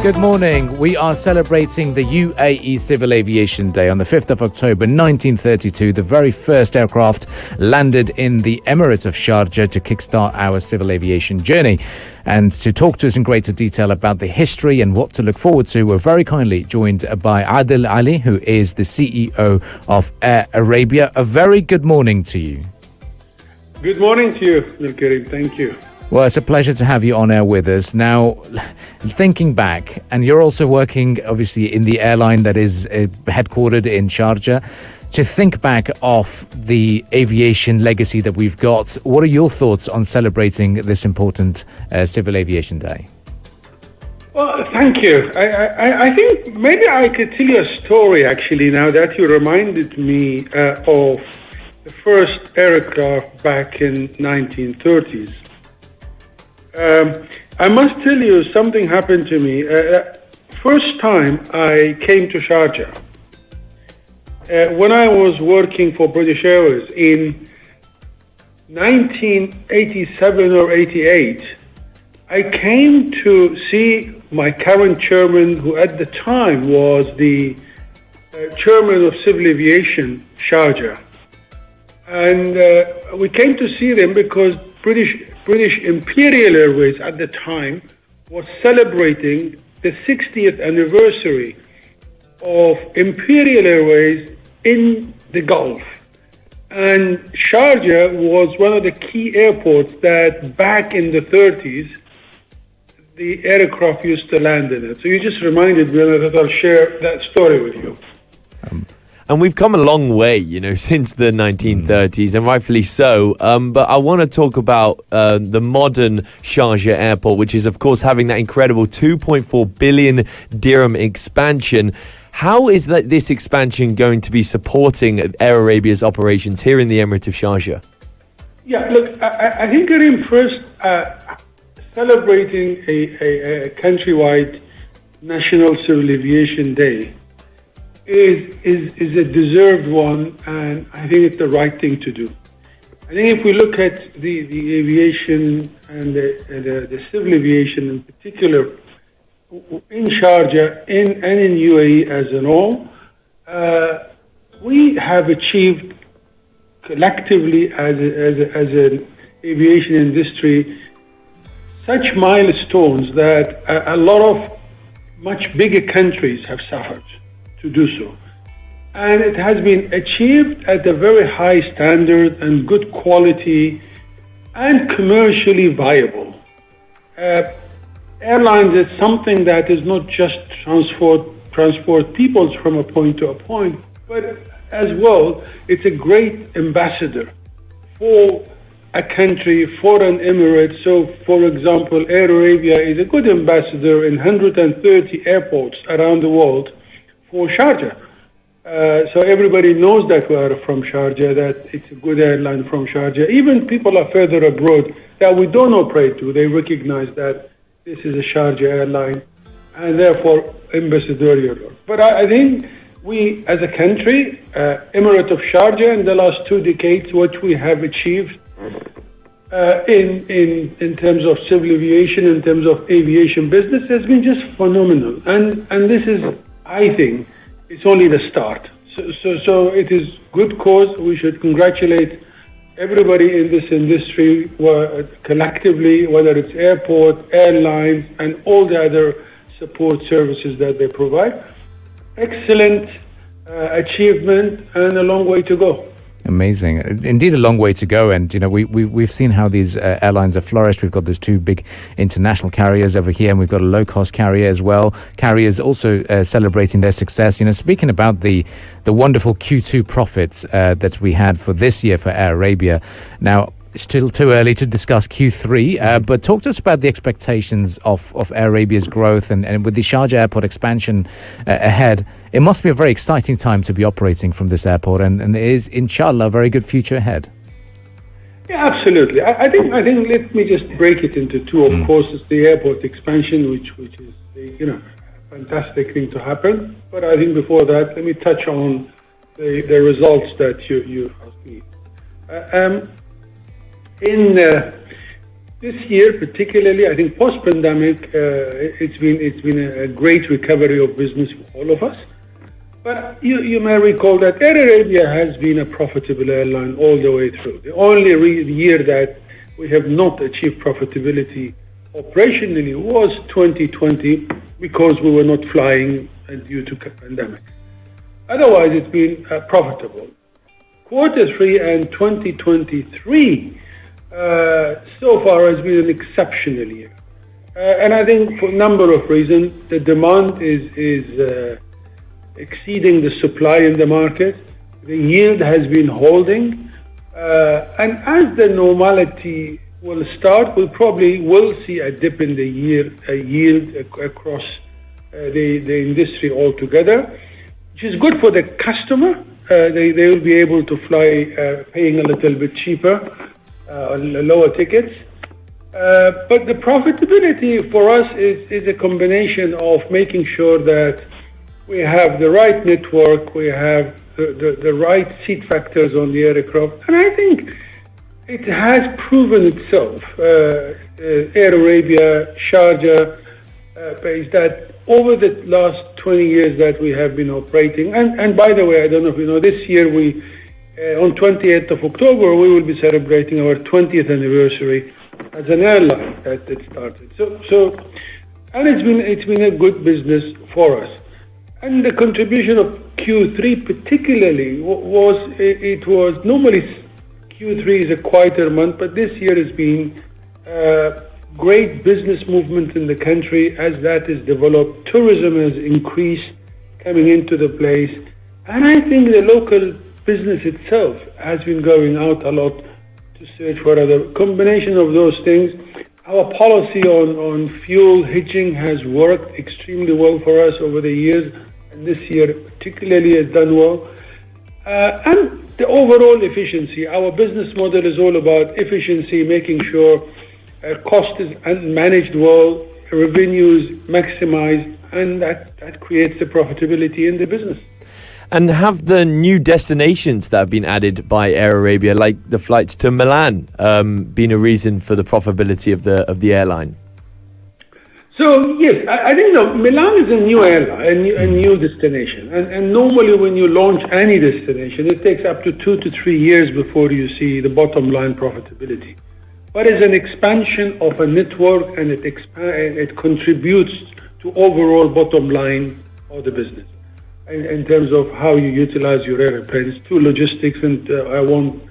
Good morning. We are celebrating the UAE Civil Aviation Day on the 5th of October 1932. The very first aircraft landed in the Emirate of Sharjah to kickstart our civil aviation journey. And to talk to us in greater detail about the history and what to look forward to, we're very kindly joined by Adel Ali, who is the CEO of Air Arabia. A very good morning to you. Good morning to you, Karim. Thank you. Well, it's a pleasure to have you on air with us. Now, thinking back, and you're also working, obviously, in the airline that is headquartered in Sharjah. To think back of the aviation legacy that we've got, what are your thoughts on celebrating this important Civil Aviation Day? Well, thank you. I think maybe I could tell you a story, actually, now that you reminded me of the first aircraft back in 1930s. I must tell you, something happened to me. First time I came to Sharjah, when I was working for British Airways in 1987 or 88, I came to see my current chairman, who at the time was the chairman of Civil Aviation, Sharjah. And we came to see them because British Imperial Airways at the time was celebrating the 60th anniversary of Imperial Airways in the Gulf. And Sharjah was one of the key airports that back in the 30s, the aircraft used to land in it. So you just reminded me, and I thought I'll share that story with you. And we've come a long way, since the 1930s, and rightfully so. But I want to talk about the modern Sharjah Airport, which is, of course, having that incredible 2.4 billion dirham expansion. How is this expansion going to be supporting Air Arabia's operations here in the Emirate of Sharjah? Yeah, look, I think, Karim, first, celebrating a countrywide National Civil Aviation Day is a deserved one, and I think it's the right thing to do. I think if we look at the aviation and the civil aviation in particular in Sharjah and in UAE as an whole, we have achieved collectively as an aviation industry such milestones that a lot of much bigger countries have suffered to do so. And it has been achieved at a very high standard and good quality and commercially viable. Airlines is something that is not just transport people from a point to a point, but as well, it's a great ambassador for a country, for an emirate. So, for example, Air Arabia is a good ambassador in 130 airports around the world for Sharjah. So everybody knows that we are from Sharjah, that it's a good airline from Sharjah. Even people are further abroad that we don't operate to, they recognize that this is a Sharjah airline and therefore ambassadorial. But I think we as a country, Emirate of Sharjah, in the last 2 decades, what we have achieved in terms of civil aviation, in terms of aviation business, has been just phenomenal. And this is, I think, it's only the start. So it is good cause. We should congratulate everybody in this industry collectively, whether it's airport, airlines, and all the other support services that they provide. Excellent achievement and a long way to go. Amazing. Indeed, a long way to go. And, we've seen how these airlines have flourished. We've got those 2 big international carriers over here, and we've got a low-cost carrier as well. Carriers also celebrating their success. Speaking about the wonderful Q2 profits that we had for this year for Air Arabia. Now, it's still too early to discuss Q3, but talk to us about the expectations of Air Arabia's growth and with the Sharjah Airport expansion ahead. It must be a very exciting time to be operating from this airport, and there is, inshallah, a very good future ahead. Yeah, absolutely. I think let me just break it into 2. Of course, it's the airport expansion, which is a fantastic thing to happen. But I think before that, let me touch on the results that you asked me. This year, particularly, I think post-pandemic, it's been a great recovery of business for all of us. But you may recall that Air Arabia has been a profitable airline all the way through. The only year that we have not achieved profitability operationally was 2020 because we were not flying due to pandemic. Otherwise, it's been profitable. Quarter 3 and 2023 so far has been an exceptional year. And I think for a number of reasons, the demand is exceeding the supply in the market. The yield has been holding. And as the normality will start, we probably will see a dip in the yield across the industry altogether, which is good for the customer. They will be able to fly paying a little bit cheaper, lower tickets. But the profitability for us is a combination of making sure that we have the right network, we have the right seat factors on the aircraft, and I think it has proven itself. Air Arabia, Sharjah, is that over the last 20 years that we have been operating, and by the way, I don't know if you know, this year we, on 28th of October, we will be celebrating our 20th anniversary as an airline that it started. So, and it's been a good business for us. And the contribution of Q3 particularly was normally Q3 is a quieter month, but this year has been great business movement in the country as that is developed. Tourism has increased coming into the place. And I think the local business itself has been going out a lot to search for other combination of those things. Our policy on fuel hedging has worked extremely well for us over the years, and this year particularly has done well. And the overall efficiency. Our business model is all about efficiency, making sure cost is managed well, revenues maximized, and that creates the profitability in the business. And have the new destinations that have been added by Air Arabia, like the flights to Milan, been a reason for the profitability of the airline? So yes, I think Milan is a new airline, a new destination, and normally when you launch any destination, it takes up to 2 to 3 years before you see the bottom line profitability. But it's an expansion of a network, and it contributes to overall bottom line of the business in terms of how you utilize your airplanes to logistics. And I won't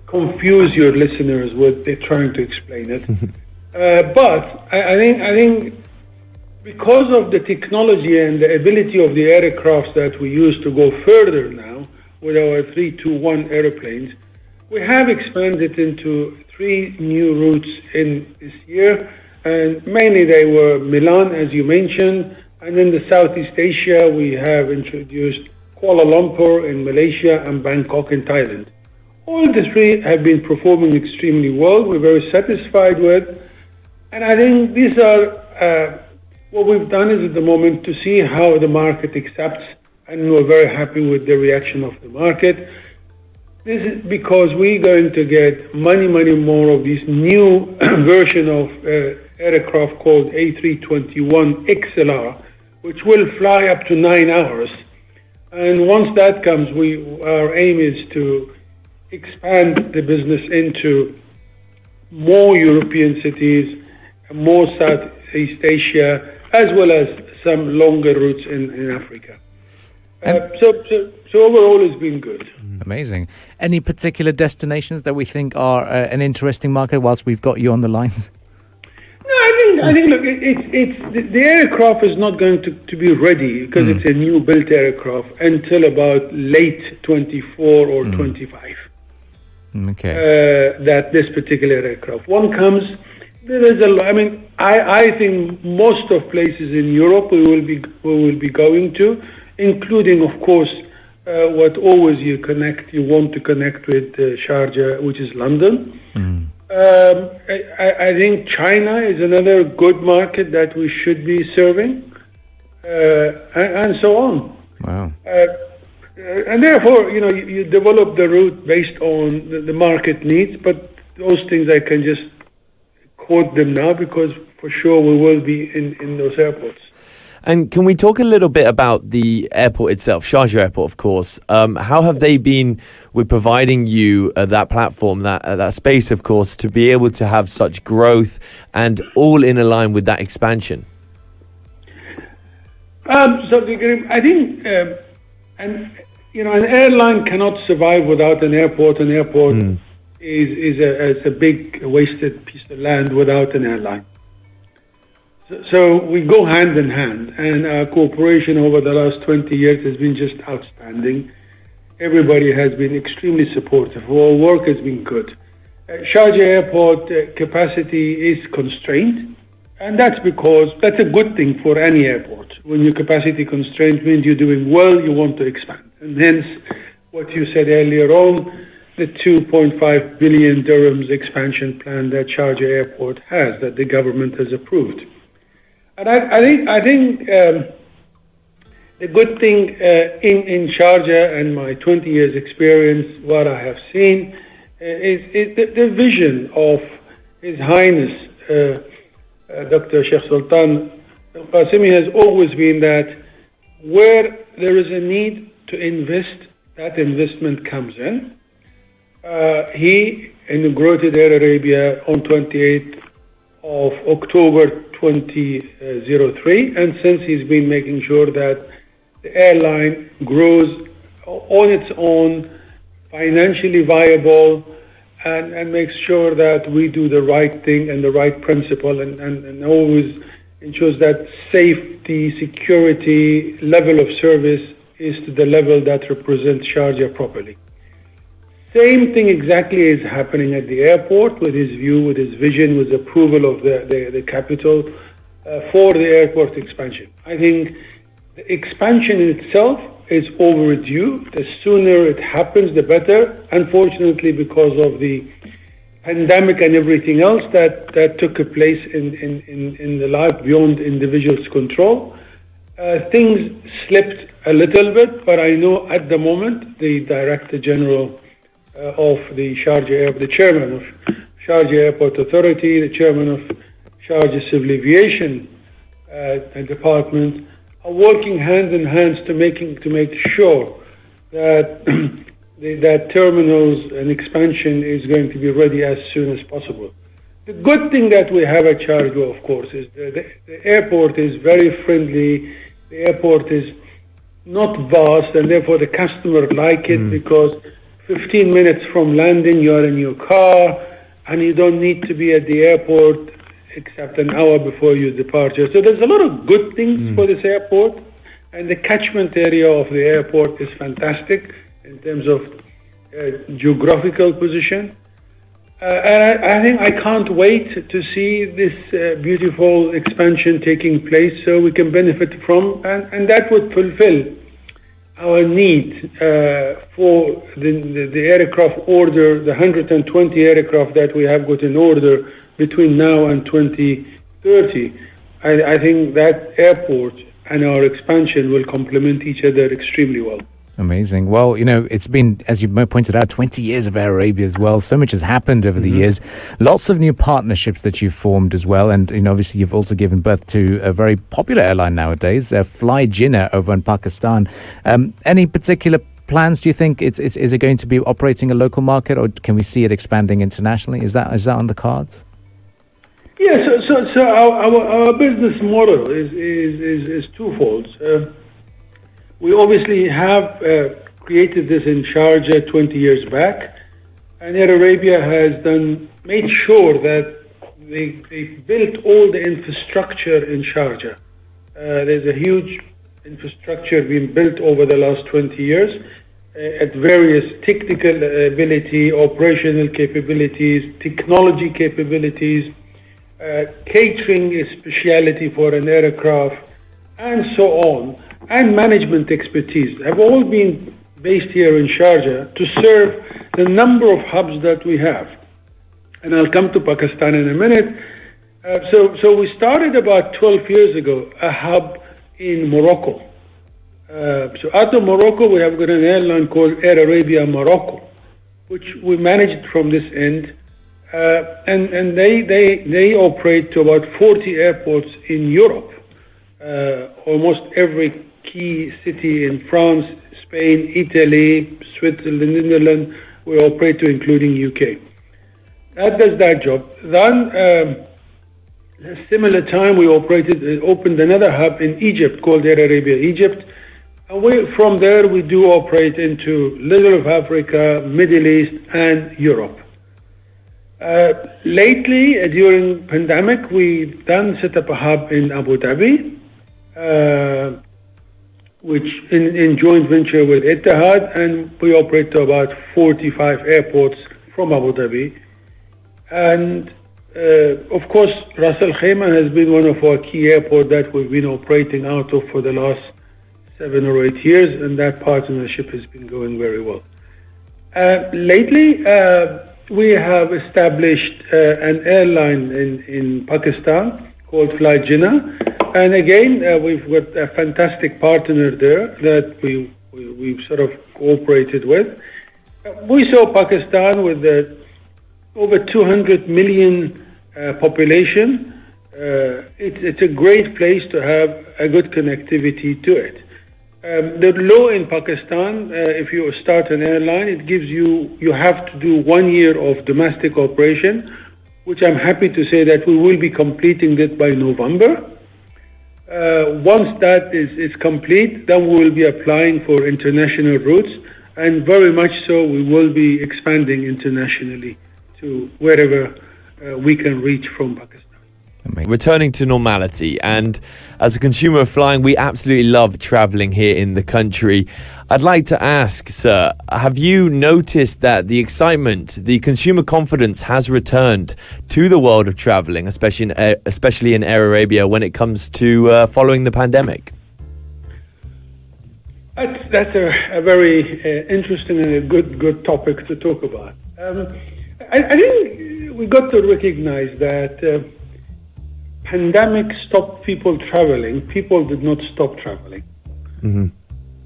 confuse your listeners with they're trying to explain it. But I think because of the technology and the ability of the aircrafts that we use to go further now with our 321 airplanes, we have expanded into 3 new routes in this year, and mainly they were Milan, as you mentioned, and in the Southeast Asia we have introduced Kuala Lumpur in Malaysia and Bangkok in Thailand. All the 3 have been performing extremely well. We're very satisfied with, and I think these are what we've done is at the moment to see how the market accepts, and we're very happy with the reaction of the market. This is because we're going to get many more of this new version of aircraft called A321 XLR, which will fly up to 9 hours. And once that comes, our aim is to expand the business into more European cities, more Southeast Asia, as well as some longer routes in Africa. So overall, it's been good. Amazing. Any particular destinations that we think are an interesting market whilst we've got you on the lines? No, I think look, it's the aircraft is not going to be ready because it's a new built aircraft until about late 24 or 25. Okay. That this particular aircraft. One comes. There is I think most of places in Europe we will be going to, including, of course, what always you want to connect with Sharjah, which is London. I think China is another good market that we should be serving, and so on. Wow. And therefore, you develop the route based on the market needs, but those things I can just quote them now because for sure we will be in those airports. And can we talk a little bit about the airport itself, Sharjah Airport, of course? How have they been with providing you that platform, that space, of course, to be able to have such growth and all in line with that expansion? I think, an airline cannot survive without an airport. An airport is a big wasted piece of land without an airline. So we go hand in hand, and our cooperation over the last 20 years has been just outstanding. Everybody has been extremely supportive. Our work has been good. Sharjah Airport capacity is constrained, and that's because that's a good thing for any airport. When you're capacity constrained means you're doing well, you want to expand. And hence, what you said earlier on, the 2.5 billion dirhams expansion plan that Sharjah Airport has, that the government has approved. And I think the good thing in Sharjah and my 20 years experience, what I have seen, is the vision of His Highness Dr. Sheikh Sultan Al-Qasimi has always been that where there is a need to invest, that investment comes in. He inaugurated Air Arabia on 28th of October 2003, and since he's been making sure that the airline grows on its own, financially viable, and makes sure that we do the right thing and the right principle, and always ensures that safety, security, level of service is to the level that represents Sharjah properly. Same thing exactly is happening at the airport with his view, with his vision, with approval of the capital for the airport expansion. I think the expansion in itself is overdue. The sooner it happens, the better. Unfortunately, because of the pandemic and everything else that took place in the life beyond individuals' control, things slipped a little bit. But I know at the moment the Director General of the Sharjah Airport, the Chairman of Sharjah Airport Authority, the Chairman of Sharjah Civil Aviation Department, are working hand in hand to make sure that that terminals and expansion is going to be ready as soon as possible. The good thing that we have at Sharjah, of course, is the airport is very friendly. The airport is not vast, and therefore the customer like it because 15 minutes from landing, you're in your car, and you don't need to be at the airport except an hour before your departure. So there's a lot of good things for this airport, and the catchment area of the airport is fantastic in terms of geographical position. And I think I can't wait to see this beautiful expansion taking place so we can benefit from, and that would fulfill our need for the aircraft order, the 120 aircraft that we have got in order between now and 2030. I think that airport and our expansion will complement each other extremely well. Amazing. Well, it's been, as you pointed out, 20 years of Air Arabia as well. So much has happened over the years. Lots of new partnerships that you've formed as well. And, obviously you've also given birth to a very popular airline nowadays, Fly Jinnah over in Pakistan. Any particular plans, do you think? Is it going to be operating a local market, or can we see it expanding internationally? Is that on the cards? Yeah, so our business model is twofold. We obviously have created this in Sharjah 20 years back, and Air Arabia has made sure that they built all the infrastructure in Sharjah. There's a huge infrastructure being built over the last 20 years at various technical ability, operational capabilities, technology capabilities, catering is speciality for an aircraft, and so on, and management expertise have all been based here in Sharjah to serve the number of hubs that we have. And I'll come to Pakistan in a minute. So we started about 12 years ago a hub in Morocco. So out of Morocco, we have got an airline called Air Arabia Morocco, which we managed from this end. and they operate to about 40 airports in Europe. Almost every key city in France, Spain, Italy, Switzerland, Netherlands, we operate to, including UK. That does that job. Then, a similar time, we opened another hub in Egypt called Air Arabia Egypt. And from there, we do operate into Little of Africa, Middle East, and Europe. Lately, during pandemic, we then set up a hub in Abu Dhabi, which in joint venture with Etihad, and we operate to about 45 airports from Abu Dhabi. And of course, Ras Al Khaimah has been one of our key airports that we've been operating out of for the last 7 or 8 years, and that partnership has been going very well. Lately, we have established an airline in Pakistan called Fly Jinnah, and again, we've got a fantastic partner there that we've sort of cooperated with. We saw Pakistan with over 200 million population. It's a great place to have a good connectivity to it. The law in Pakistan, if you start an airline, it gives you have to do 1 year of domestic operation, which I'm happy to say that we will be completing that by November. Once that is complete, then we will be applying for international routes, and very much so we will be expanding internationally to wherever we can reach from Pakistan. Returning to normality, and as a consumer of flying, we absolutely love traveling here in the country. I'd like to ask, sir, have you noticed that the excitement, the consumer confidence has returned to the world of traveling, especially in Air Arabia when it comes to following the pandemic? That's a very interesting and a good topic to talk about. I think we got to recognize that pandemic stopped people traveling. People did not stop traveling. Mm-hmm.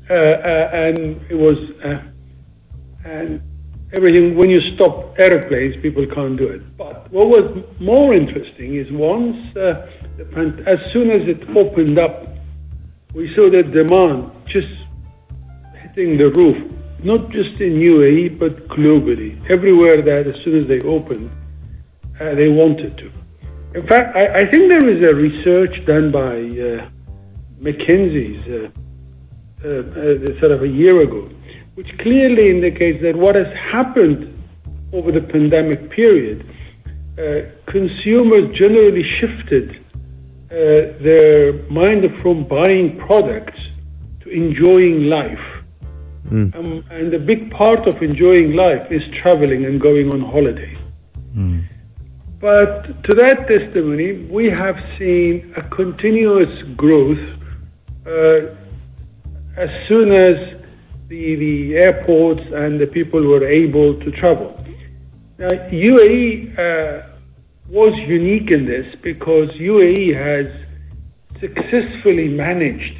And it was, and everything, when you stop airplanes, people can't do it. But what was more interesting is once, as soon as it opened up, we saw the demand just hitting the roof, not just in UAE, but globally. Everywhere that as soon as they opened, they wanted to. In fact, I think there is a research done by McKinsey's sort of a year ago, which clearly indicates that what has happened over the pandemic period, consumers generally shifted their mind from buying products to enjoying life. And a big part of enjoying life is traveling and going on holidays. But to that testimony, we have seen a continuous growth as soon as the airports and the people were able to travel. Now, UAE was unique in this because UAE has successfully managed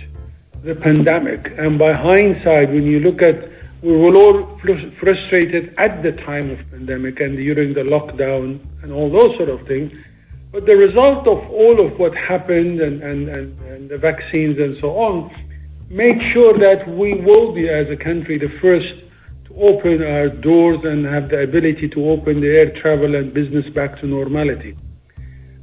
the pandemic. And by hindsight, when you look at, we were all frustrated at the time of pandemic and during the lockdown and all those sort of things. But the result of all of what happened and the vaccines and so on made sure that we will be, as a country, the first to open our doors and have the ability to open the air travel and business back to normality.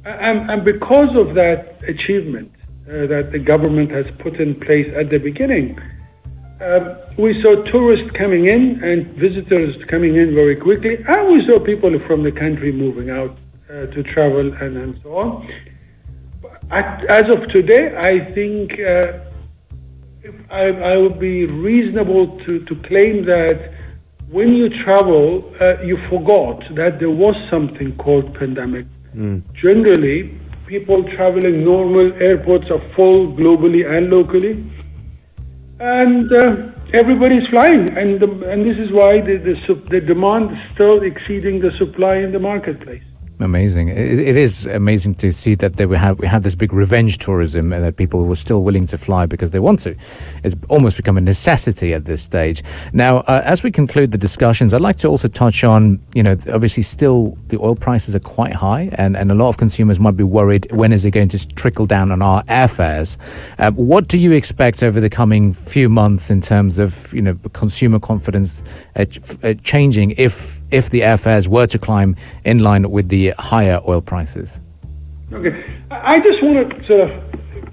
And because of that achievement that the government has put in place at the beginning, we saw tourists coming in and visitors coming in very quickly, and we saw people from the country moving out to travel and so on. As of today, I think I would be reasonable to claim that when you travel, you forgot that there was something called pandemic. Generally, people traveling normal, airports are full globally and locally. And everybody's flying, and this is why the demand is still exceeding the supply in the marketplace. Amazing. It is amazing to see that we had this big revenge tourism and that people were still willing to fly because they want to. It's almost become a necessity at this stage. Now, as we conclude the discussions, I'd like to also touch on, obviously still the oil prices are quite high and a lot of consumers might be worried, when is it going to trickle down on our airfares? What do you expect over the coming few months in terms of, consumer confidence changing if the airfares were to climb in line with the higher oil prices? Okay, I just want to sort of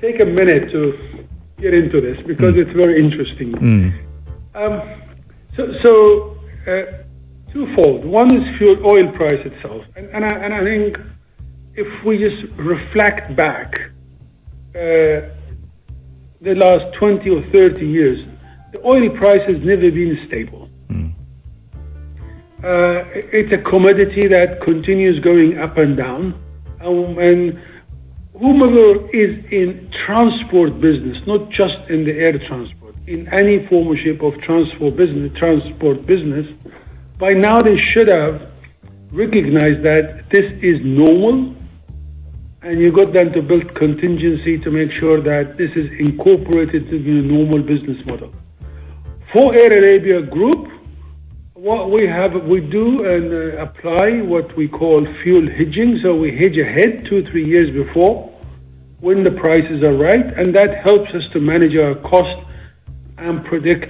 take a minute to get into this because it's very interesting. So twofold. One is fuel oil price itself, and I think if we just reflect back the last 20 or 30 years, the oil price has never been stable. It's a commodity that continues going up and down. And whomever is in transport business, not just in the air transport, in any form or shape of transport business, by now they should have recognized that this is normal, and you got them to build contingency to make sure that this is incorporated into the normal business model. For Air Arabia Group, what we do and apply what we call fuel hedging. So we hedge ahead 2-3 years before when the prices are right, and that helps us to manage our cost and predict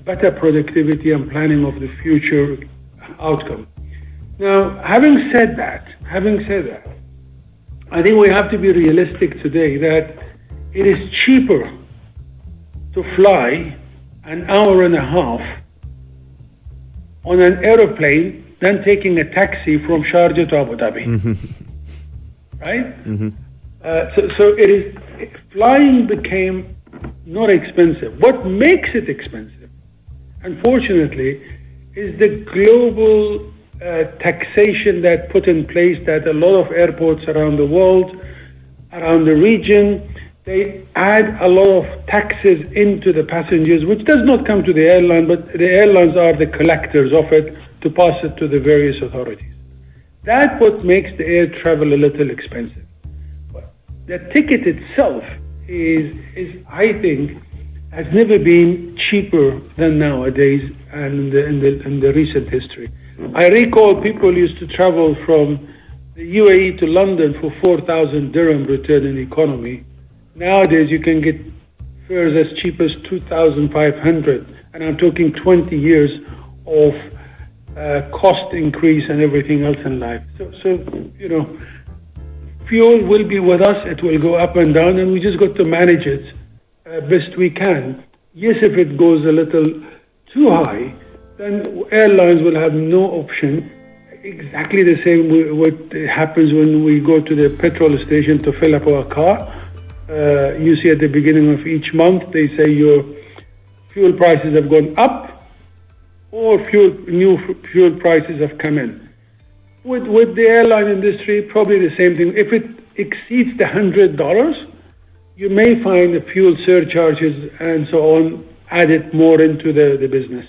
better productivity and planning of the future outcome. Now, having said that, I think we have to be realistic today that it is cheaper to fly an hour and a half on an aeroplane than taking a taxi from Sharjah to Abu Dhabi. Right? So it is, flying became not expensive. What makes it expensive, unfortunately, is the global taxation that put in place that a lot of airports around the world, around the region, they add a lot of taxes into the passengers, which does not come to the airline, but the airlines are the collectors of it to pass it to the various authorities. That's what makes the air travel a little expensive. But the ticket itself is I think, has never been cheaper than nowadays and in the recent history. I recall people used to travel from the UAE to London for 4,000 dirham return in economy. Nowadays, you can get fares as cheap as 2,500, and I'm talking 20 years of cost increase and everything else in life. So fuel will be with us. It will go up and down, and we just got to manage it best we can. Yes, if it goes a little too high, then airlines will have no option. Exactly the same what happens when we go to the petrol station to fill up our car. You see at the beginning of each month, they say your fuel prices have gone up or new fuel prices have come in. With the airline industry, probably the same thing. If it exceeds the $100, you may find the fuel surcharges and so on added more into the business.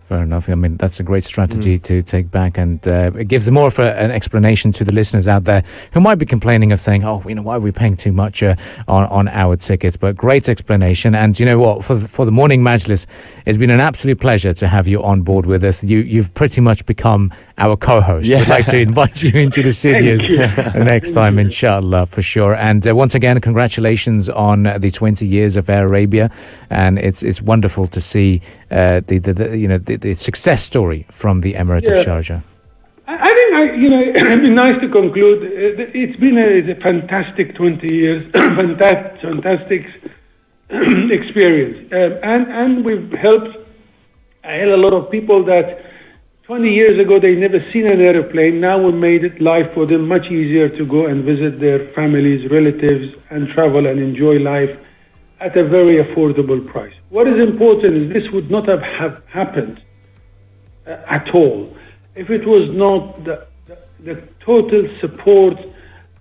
Fair enough. I mean, that's a great strategy to take back, and it gives more of an explanation to the listeners out there who might be complaining of saying, why are we paying too much on our tickets? But great explanation. And you know what? For the morning Majlis, it's been an absolute pleasure to have you on board with us. You've pretty much become our co-host. Yeah. We'd like to invite you into the studios next time, inshallah, for sure. And once again, congratulations on the 20 years of Air Arabia, and it's wonderful to see the success story from the Emirate of Sharjah. I think it'd be nice to conclude. It's been a fantastic 20 years, fantastic experience, and we've helped a lot of people that 20 years ago they never seen an airplane. Now we made it life for them much easier to go and visit their families, relatives, and travel and enjoy life at a very affordable price. What is important is this would not have happened at all if it was not the total support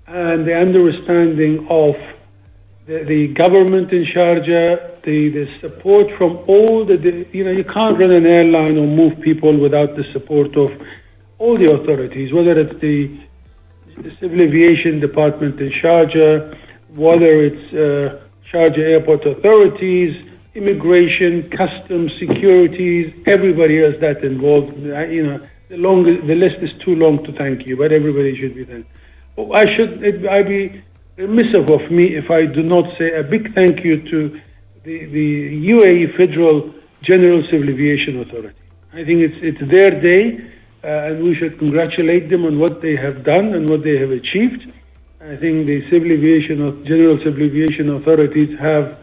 and the understanding of the government in Sharjah, the support from all you can't run an airline or move people without the support of all the authorities, whether it's the Civil Aviation Department in Sharjah, whether it's Sharjah Airport authorities, immigration, customs, securities, everybody else that's involved. The list is too long to thank you, but everybody should be thanked. I'd be remiss of me if I do not say a big thank you to the UAE Federal General Civil Aviation Authority. I think it's their day, and we should congratulate them on what they have done and what they have achieved. I think the General Civil Aviation authorities have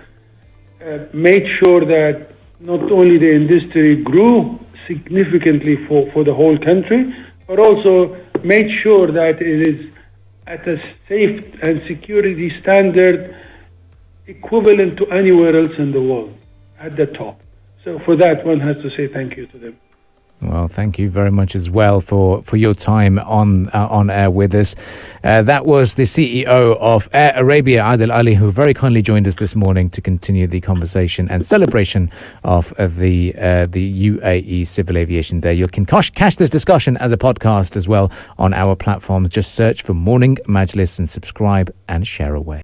made sure that not only the industry grew significantly for the whole country, but also made sure that it is at a safe and security standard equivalent to anywhere else in the world, at the top. So for that, one has to say thank you to them. Well, thank you very much as well for your time on air with us. That was the CEO of Air Arabia Adel Ali, who very kindly joined us this morning to continue the conversation and celebration of the UAE Civil Aviation Day. You can catch this discussion as a podcast as well on our platforms. Just search for Morning Majlis and subscribe and share away.